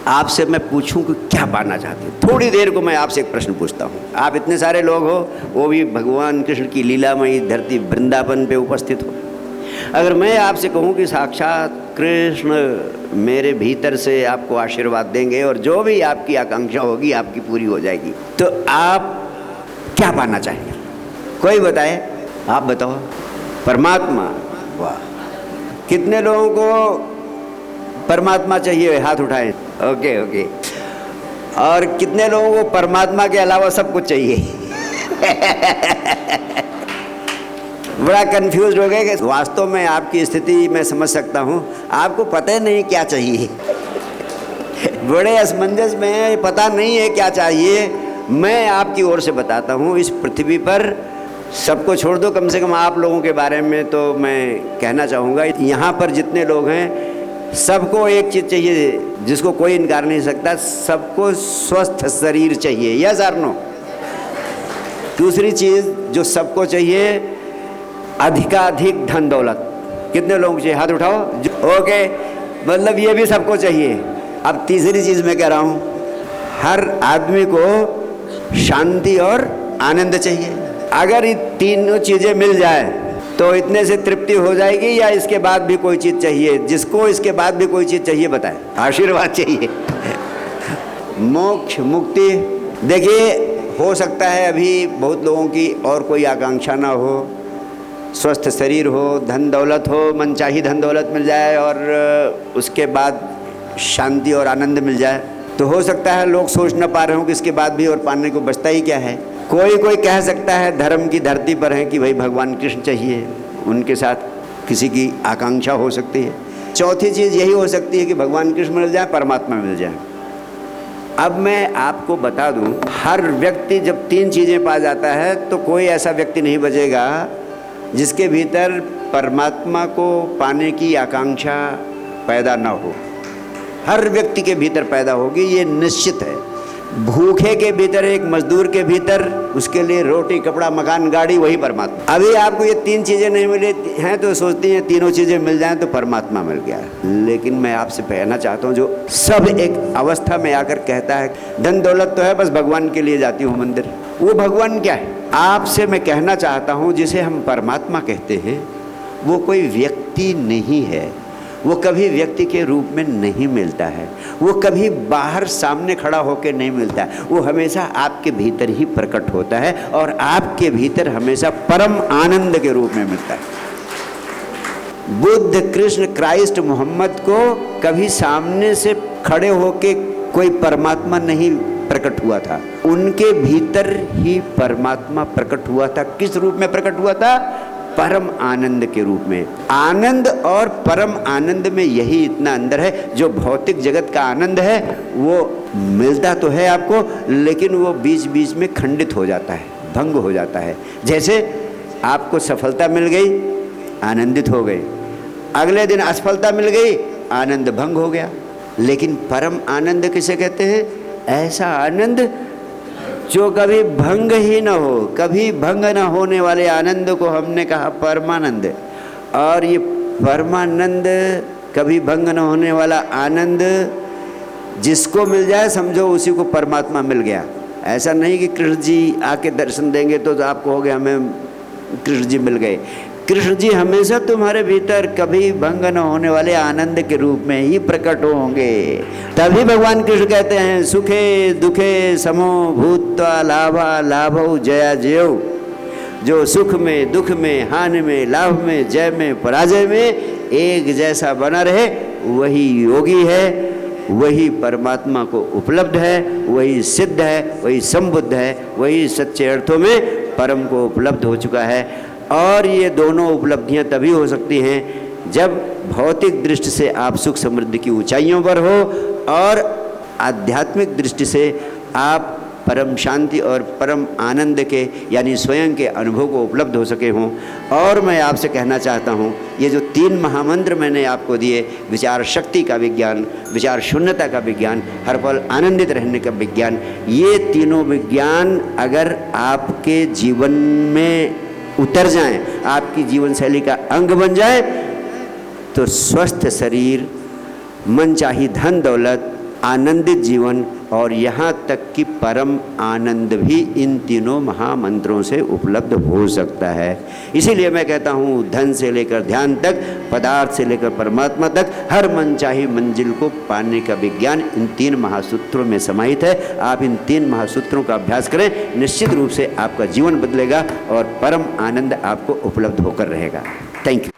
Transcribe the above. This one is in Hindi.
आपसे मैं पूछूं कि क्या पाना चाहते हैं। थोड़ी देर को मैं आपसे एक प्रश्न पूछता हूं। आप इतने सारे लोग हो, वो भी भगवान कृष्ण की लीलामयी धरती वृंदावन पे उपस्थित हो। अगर मैं आपसे कहूं कि साक्षात कृष्ण मेरे भीतर से आपको आशीर्वाद देंगे और जो भी आपकी आकांक्षा होगी आपकी पूरी हो जाएगी, तो आप क्या पाना चाहेंगे? कोई बताए? आप बताओ। परमात्मा। वाह, कितने लोगों को परमात्मा चाहिए? हाथ उठाएं। Okay okay. और कितने लोगों को परमात्मा के अलावा सब कुछ चाहिए? बड़ा कंफ्यूज हो गए कि वास्तव में आपकी स्थिति मैं समझ सकता हूं, आपको पता ही नहीं क्या चाहिए। बड़े असमंजस में है, पता नहीं है क्या चाहिए। मैं आपकी ओर से बताता हूं, इस पृथ्वी पर सबको छोड़ दो, कम से कम आप लोगों के बारे में तो मैं कहना चाहूँगा, यहाँ पर जितने लोग हैं सबको एक चीज़ चाहिए जिसको कोई इनकार नहीं सकता, सबको स्वस्थ शरीर चाहिए। यस और नो? दूसरी चीज़ जो सबको चाहिए, अधिकाधिक धन दौलत। कितने लोगों को चाहिए? हाथ उठाओ। ओके, मतलब ये भी सबको चाहिए। अब तीसरी चीज़ मैं कह रहा हूँ, हर आदमी को शांति और आनंद चाहिए। अगर ये तीनों चीज़ें मिल जाए तो इतने से तृप्ति हो जाएगी, या इसके बाद भी कोई चीज़ चाहिए? जिसको इसके बाद भी कोई चीज़ चाहिए बताएं। आशीर्वाद चाहिए, मोक्ष, मुक्ति। देखिए, हो सकता है अभी बहुत लोगों की और कोई आकांक्षा ना हो, स्वस्थ शरीर हो, धन दौलत हो, मनचाही धन दौलत मिल जाए और उसके बाद शांति और आनंद मिल जाए। तो हो सकता है लोग सोच ना पा रहे हो कि इसके बाद भी और पाने को बचता ही क्या है। कोई कह सकता है धर्म की धरती पर है कि भाई भगवान कृष्ण चाहिए, उनके साथ किसी की आकांक्षा हो सकती है। चौथी चीज़ यही हो सकती है कि भगवान कृष्ण मिल जाए, परमात्मा मिल जाए। अब मैं आपको बता दूं, हर व्यक्ति जब तीन चीज़ें पा जाता है तो कोई ऐसा व्यक्ति नहीं बचेगा जिसके भीतर परमात्मा को पाने की आकांक्षा पैदा ना हो। हर व्यक्ति के भीतर पैदा होगी, ये निश्चित है। भूखे के भीतर, एक मजदूर के भीतर, उसके लिए रोटी, कपड़ा, मकान, गाड़ी, वही परमात्मा। अभी आपको ये तीन चीज़ें नहीं मिली हैं तो सोचती हैं तीनों चीज़ें मिल जाएं तो परमात्मा मिल गया। लेकिन मैं आपसे कहना चाहता हूँ, जो सब एक अवस्था में आकर कहता है धन दौलत तो है, बस भगवान के लिए जाती हूँ मंदिर, वो भगवान क्या है? आपसे मैं कहना चाहता हूँ, जिसे हम परमात्मा कहते हैं, वो कोई व्यक्ति नहीं है। वो कभी व्यक्ति के रूप में नहीं मिलता है, वो कभी बाहर सामने खड़ा होकर नहीं मिलता है, वो हमेशा आपके भीतर ही प्रकट होता है और आपके भीतर हमेशा परम आनंद के रूप में मिलता है। बुद्ध, कृष्ण, क्राइस्ट, मोहम्मद को कभी सामने से खड़े होके कोई परमात्मा नहीं प्रकट हुआ था, उनके भीतर ही परमात्मा प्रकट हुआ था। किस रूप में प्रकट हुआ था? परम आनंद के रूप में। आनंद और परम आनंद में यही इतना अंदर है। जो भौतिक जगत का आनंद है वो मिलता तो है आपको, लेकिन वो बीच बीच में खंडित हो जाता है, भंग हो जाता है। जैसे आपको सफलता मिल गई, आनंदित हो गए, अगले दिन असफलता मिल गई, आनंद भंग हो गया। लेकिन परम आनंद किसे कहते हैं? ऐसा आनंद जो कभी भंग ही न हो, कभी भंग न होने वाले आनंद को हमने कहा परमानंद। और ये परमानंद, कभी भंग न होने वाला आनंद जिसको मिल जाए समझो उसी को परमात्मा मिल गया। ऐसा नहीं कि कृष्ण जी आके दर्शन देंगे तो आपको हो गया हमें कृष्ण जी मिल गए। कृष्ण जी हमेशा तुम्हारे भीतर कभी भंग न होने वाले आनंद के रूप में ही प्रकट होंगे। तभी भगवान कृष्ण कहते हैं सुखे दुखे समो भूत्वा लाभा लाभौ जया जयौ। जो सुख में, दुख में, हानि में, लाभ में, जय में, पराजय में एक जैसा बना रहे, वही योगी है, वही परमात्मा को उपलब्ध है, वही सिद्ध है, वही संबुद्ध है, वही सच्चे अर्थों में परम को उपलब्ध हो चुका है। और ये दोनों उपलब्धियां तभी हो सकती हैं जब भौतिक दृष्टि से आप सुख समृद्धि की ऊंचाइयों पर हो और आध्यात्मिक दृष्टि से आप परम शांति और परम आनंद के यानी स्वयं के अनुभव को उपलब्ध हो सके हों। और मैं आपसे कहना चाहता हूँ, ये जो तीन महामंत्र मैंने आपको दिए, विचार शक्ति का विज्ञान, विचार शून्यता का विज्ञान, हर पल आनंदित रहने का विज्ञान, ये तीनों विज्ञान अगर आपके जीवन में उतर जाएं, आपकी जीवन शैली का अंग बन जाए, तो स्वस्थ शरीर, मनचाही धन दौलत, आनंदित जीवन और यहाँ तक कि परम आनंद भी इन तीनों महामंत्रों से उपलब्ध हो सकता है। इसीलिए मैं कहता हूँ धन से लेकर ध्यान तक, पदार्थ से लेकर परमात्मा तक, हर मनचाही मंजिल को पाने का विज्ञान इन 3 महासूत्रों में समाहित है। आप इन 3 महासूत्रों का अभ्यास करें, निश्चित रूप से आपका जीवन बदलेगा और परम आनंद आपको उपलब्ध होकर रहेगा। Thank you.